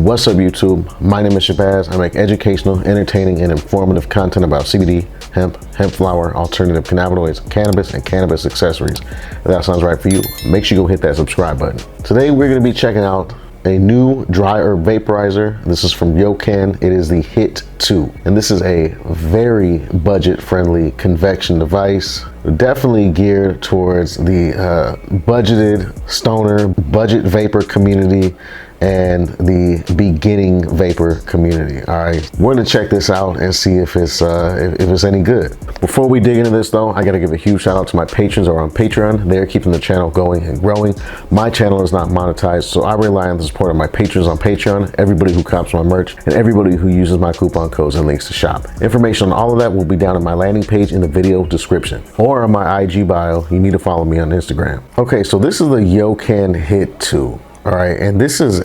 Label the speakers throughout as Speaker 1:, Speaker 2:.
Speaker 1: What's up, YouTube? My name is Shabazz. I make educational, entertaining, and informative content about CBD, hemp flower, alternative cannabinoids, cannabis, and cannabis accessories. If that sounds right for you, make sure you go hit that subscribe button. Today, we're going to be checking out a new dry herb vaporizer. This is from Yocan. It is the Hit 2. And this is a very budget-friendly convection device. Definitely geared towards the budgeted stoner, budget vapor community and the beginning vapor community. All right, we're gonna check this out and see if it's any good. Before we dig into this though, I gotta give a huge shout out to my patrons who are on Patreon. They're keeping the channel going and growing. My channel is not monetized, so I rely on the support of my patrons on Patreon, everybody who cops my merch, and everybody who uses my coupon codes and links to shop. Information on all of that will be down on my landing page in the video description or on my IG bio. You need to follow me on Instagram. Okay, so this is the Yocan Hit 2. All right, and this is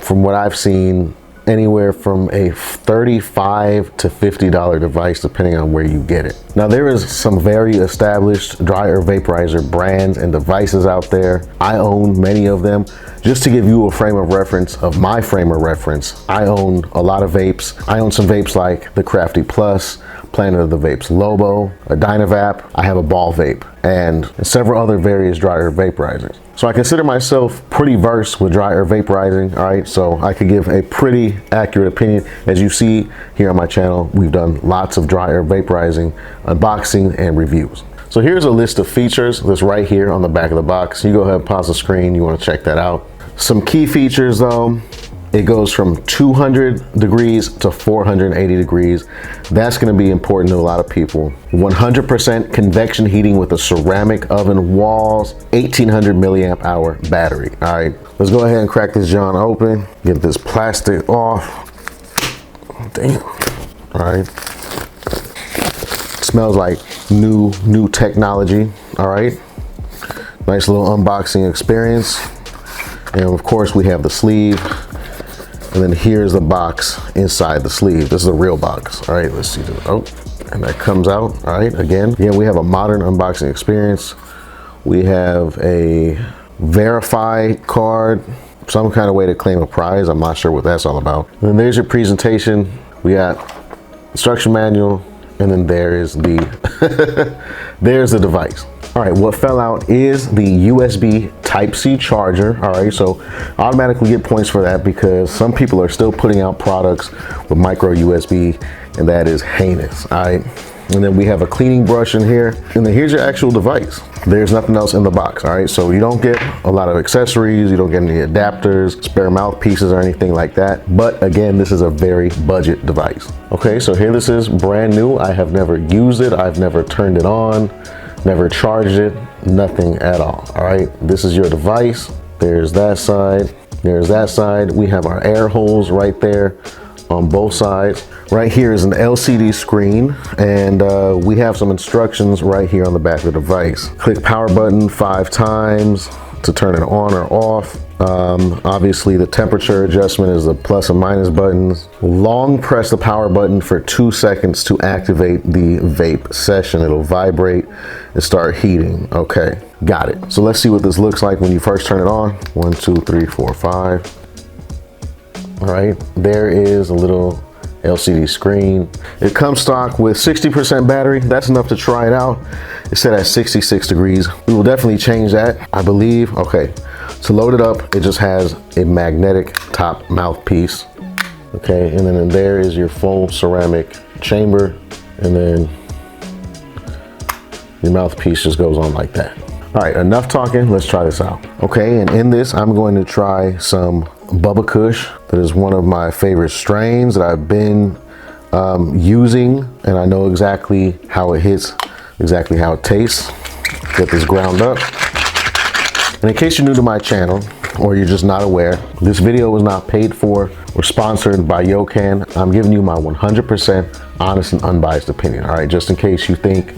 Speaker 1: from what I've seen, anywhere from a $35 to $50 device, depending on where you get it. Now, there is some very established dry herb vaporizer brands and devices out there. I own many of them. Just to give you a frame of reference of my frame of reference, I own a lot of vapes. I own some vapes like the Crafty Plus, Planet of the Vapes Lobo, a Dynavap. I have a ball vape and several other various dry herb vaporizers. So I consider myself pretty versed with dry herb vaporizing, all right? So I could give a pretty accurate opinion. As you see here on my channel, we've done lots of dry herb vaporizing, unboxing, and reviews. So here's a list of features that's right here on the back of the box. You go ahead and pause the screen, you wanna check that out. Some key features though, it goes from 200 degrees to 480 degrees. That's gonna be important to a lot of people. 100% convection heating with a ceramic oven walls, 1800 milliamp hour battery. All right, let's go ahead and crack this John open, get this plastic off. Damn, all right. Smells like new technology, all right. Nice little unboxing experience. And of course we have the sleeve. And then here's the box inside the sleeve. This is a real box. All right, let's see. Oh, and that comes out. All right, again, we have a modern unboxing experience. We have a verified card, some kind of way to claim a prize. I'm not sure what that's all about. And then there's your presentation. We got instruction manual, and then there is the, there's the device. All right, what fell out is the USB Type-C charger. All right, so automatically get points for that because some people are still putting out products with micro USB, and that is heinous. All right, and then we have a cleaning brush in here, and then here's your actual device. There's nothing else in the box. All right, so you don't get a lot of accessories, you don't get any adapters, spare mouthpieces, or anything like that. But again, this is a very budget device. Okay, so here this is brand new. I have never used it, I've never turned it on, never charged it, nothing at all. All right, this is your device. There's that side, there's that side. We have our air holes right there on both sides. Right here is an LCD screen, and we have some instructions right here on the back of the device. Click power button 5 times to turn it on or off. Obviously the temperature adjustment is the plus and minus buttons. Long press the power button for 2 seconds to activate the vape session. It'll vibrate and start heating. Okay, got it. So let's see what this looks like when you first turn it on. 1, 2, 3, 4, 5. All right, there is a little LCD screen. It comes stock with 60% battery. That's enough to try it out. It's set at 66 degrees. We will definitely change that, I believe. Okay, to load it up, it just has a magnetic top mouthpiece. Okay, and then there is your full ceramic chamber, and then your mouthpiece just goes on like that. All right, enough talking, let's try this out. Okay, and in this, I'm going to try some Bubba Kush. That is one of my favorite strains that I've been using, and I know exactly how it hits, exactly how it tastes. Get this ground up. And in case you're new to my channel, or you're just not aware, this video was not paid for or sponsored by Yocan. I'm giving you my 100% honest and unbiased opinion, all right? Just in case you think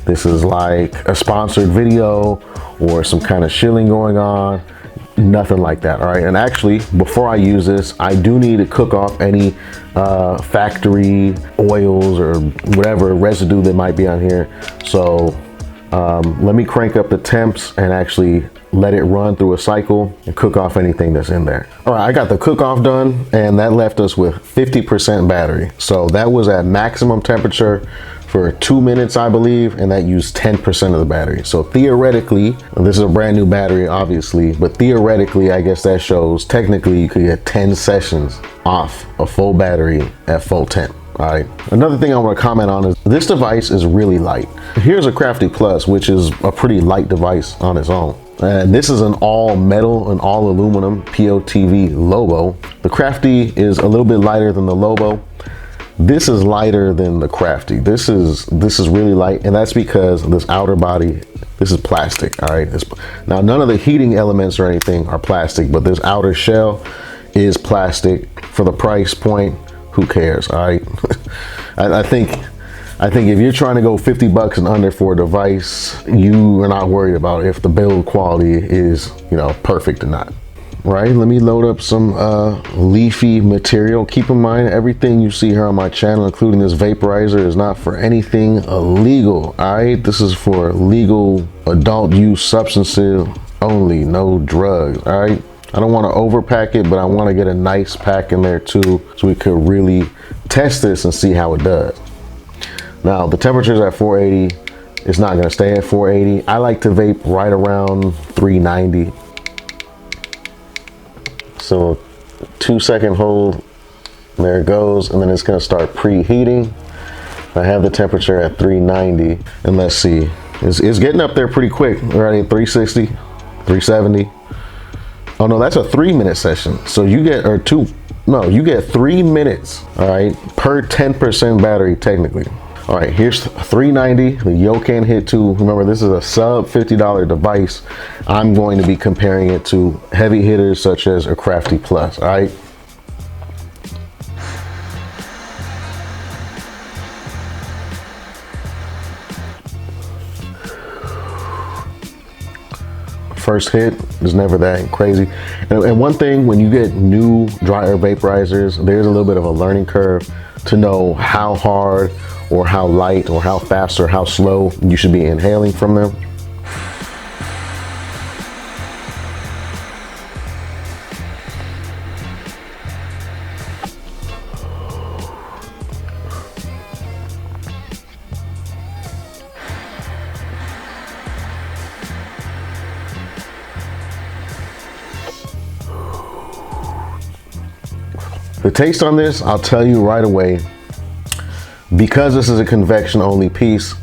Speaker 1: this is like a sponsored video or some kind of shilling going on, nothing like that. All right, and actually before I use this, I do need to cook off any factory oils or whatever residue that might be on here. So Let me crank up the temps and actually let it run through a cycle and cook off anything that's in there. All right, I got the cook off done, and that left us with 50% battery. So that was at maximum temperature for 2 minutes, I believe, and that used 10% of the battery. So theoretically, this is a brand new battery, obviously, but theoretically, I guess that shows technically you could get 10 sessions off a full battery at full temp. All right. Another thing I want to comment on is this device is really light. Here's a Crafty Plus, which is a pretty light device on its own. And this is an all metal and all aluminum POTV Lobo. The Crafty is a little bit lighter than the Lobo. This is lighter than the Crafty. This is really light, and that's because this outer body, this is plastic. All right. Now none of the heating elements or anything are plastic, but this outer shell is plastic. For the price point, who cares? All right. I think if you're trying to go 50 bucks and under for a device, you are not worried about if the build quality is, you know, perfect or not. Right, let me load up some leafy material. Keep in mind, everything you see here on my channel, including this vaporizer, is not for anything illegal. All right, this is for legal adult use substances only, no drugs. All right, I don't want to overpack it, but I want to get a nice pack in there too, so we could really test this and see how it does. Now the temperature is at 480. It's not going to stay at 480. I like to vape right around 390. So 2 second hold, there it goes, and then it's gonna start preheating. I have the temperature at 390, and let's see, it's getting up there pretty quick. Already at 360, 370. Oh no, that's a 3-minute session. So you get, you get 3 minutes, all right, per 10% battery technically. All right, here's 390, the Yocan Hit 2. Remember, this is a sub $50 device. I'm going to be comparing it to heavy hitters such as a Crafty Plus, all right? First hit is never that crazy. And one thing, when you get new dry air vaporizers, there's a little bit of a learning curve to know how hard or how light or how fast or how slow you should be inhaling from them. The taste on this, I'll tell you right away, because this is a convection only piece,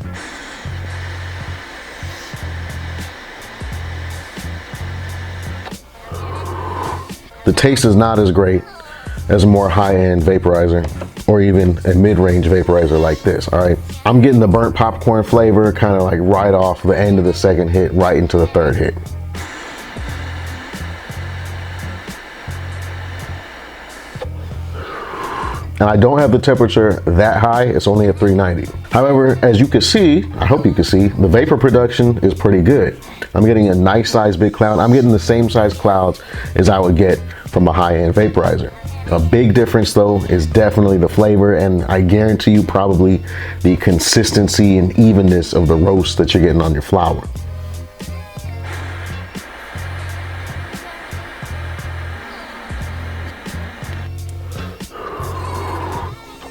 Speaker 1: the taste is not as great as a more high-end vaporizer or even a mid-range vaporizer like this, all right? I'm getting the burnt popcorn flavor kind of like right off the end of the second hit, right into the third hit. And I don't have the temperature that high, it's only at 390. However, as you can see, I hope you can see, the vapor production is pretty good. I'm getting a nice size big cloud. I'm getting the same size clouds as I would get from a high-end vaporizer. A big difference though is definitely the flavor, and I guarantee you probably the consistency and evenness of the roast that you're getting on your flower.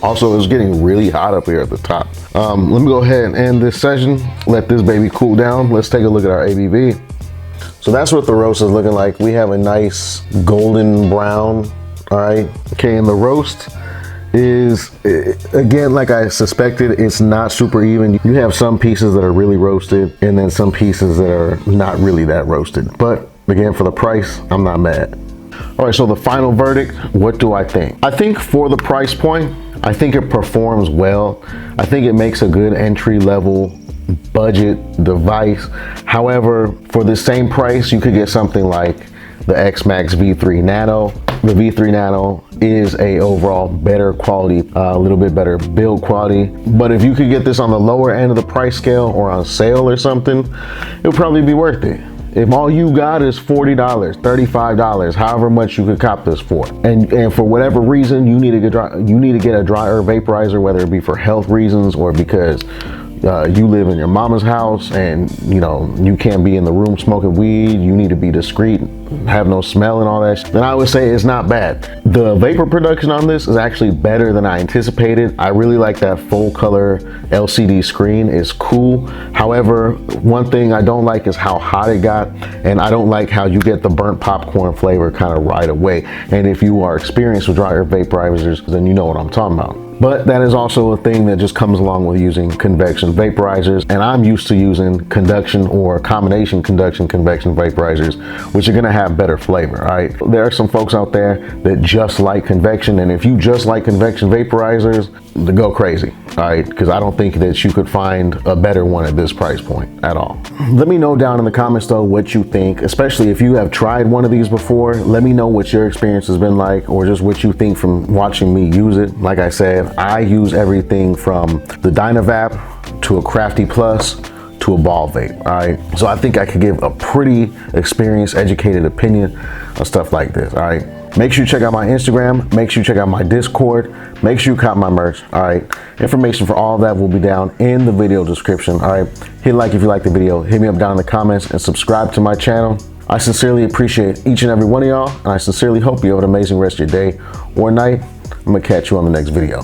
Speaker 1: Also, it's getting really hot up here at the top. Let me go ahead and end this session. Let this baby cool down. Let's take a look at our ABV. So that's what the roast is looking like. We have a nice golden brown, all right? Okay, and the roast is, again, like I suspected, it's not super even. You have some pieces that are really roasted and then some pieces that are not really that roasted. But again, for the price, I'm not mad. All right, so the final verdict, what do I think? I think for the price point, I think it performs well. I think it makes a good entry-level budget device. However, for the same price, you could get something like the X-Max V3 Nano. The V3 Nano is a overall better quality, a little bit better build quality. But if you could get this on the lower end of the price scale or on sale or something, it would probably be worth it. If all you got is $40, $35, however much you could cop this for, and for whatever reason you need to get a dry herb vaporizer, whether it be for health reasons or because you live in your mama's house and you know you can't be in the room smoking weed, you need to be discreet, have no smell and all that, then I would say it's not bad. The vapor production on this is actually better than I anticipated. I really like that full color LCD screen. It's cool. However, one thing I don't like is how hot it got, and I don't like how you get the burnt popcorn flavor kind of right away. And if you are experienced with dryer vaporizers, then you know what I'm talking about. But that is also a thing that just comes along with using convection vaporizers, and I'm used to using conduction or combination conduction convection vaporizers, which are gonna have better flavor. All right, there are some folks out there that just like convection, and if you just like convection vaporizers, to go crazy. All right, because I don't think that you could find a better one at this price point at all. Let me know down in the comments though what you think, especially if you have tried one of these before. Let me know what your experience has been like, or just what you think from watching me use it. Like I said, I use everything from the Dynavap to a Crafty Plus to a ball vape. All right, so I think I could give a pretty experienced, educated opinion on stuff like this. All right, make sure you check out my Instagram, make sure you check out my Discord, make sure you cop my merch. All right, information for all of that will be down in the video description. All right, hit like if you like the video, hit me up down in the comments, and subscribe to my channel. I sincerely appreciate each and every one of y'all, and I sincerely hope you have an amazing rest of your day or night. I'm gonna catch you on the next video.